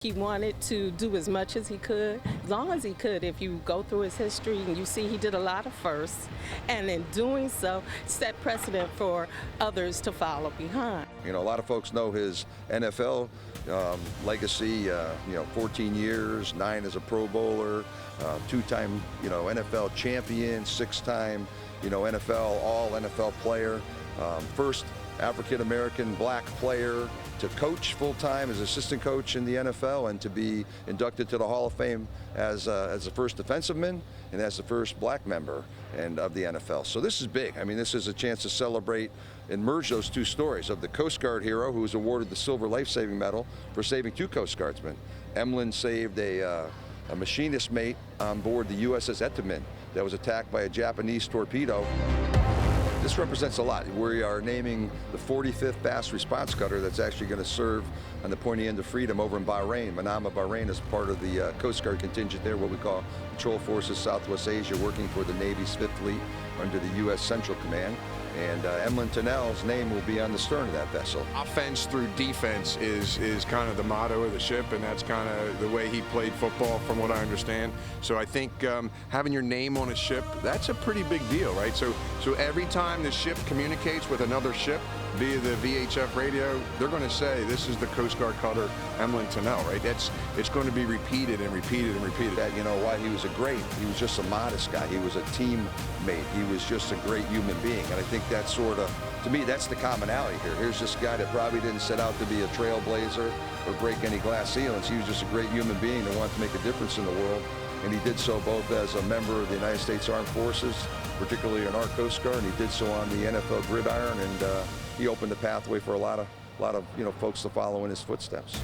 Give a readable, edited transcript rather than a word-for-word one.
He wanted to do as much as he could, as long as he could. If you go through his history and you see he did a lot of firsts, and in doing so, set precedent for others to follow behind. You know, a lot of folks know his NFL legacy, 14 years, 9 as a Pro Bowler, 2-time, NFL champion, 6-time, NFL, all NFL player, first African-American black player to coach full-time as assistant coach in the NFL and to be inducted to the Hall of Fame as the first defensiveman and as the first black member of the NFL. So this is big. I mean, this is a chance to celebrate and merge those two stories of the Coast Guard hero who was awarded the Silver Life-Saving Medal for saving 2 Coast Guardsmen. Emlen saved a machinist mate on board the USS Emlen that was attacked by a Japanese torpedo. This represents a lot. We are naming the 45th fast response cutter that's actually going to serve on the pointy end of freedom over in Bahrain. Manama, Bahrain is part of the Coast Guard contingent there, what we call Patrol Forces Southwest Asia, working for the Navy's 5th Fleet under the U.S. Central Command. And Emlen Tunnell's name will be on the stern of that vessel. Offense through defense is kind of the motto of the ship, and that's kind of the way he played football from what I understand. So I think having your name on a ship, that's a pretty big deal, right? So every time the ship communicates with another ship via the VHF radio, they're going to say, this is the Coast Guard cutter Emlen Tunnell, right? It's going to be repeated and repeated and repeated. That, why he was he was just a modest guy. He was a teammate. He was just a great human being. And I think that's to me, that's the commonality here. Here's this guy that probably didn't set out to be a trailblazer or break any glass ceilings. He was just a great human being that wanted to make a difference in the world. And he did so both as a member of the United States Armed Forces, particularly in our Coast Guard, and he did so on the NFL gridiron, and he opened the pathway for a lot of folks to follow in his footsteps.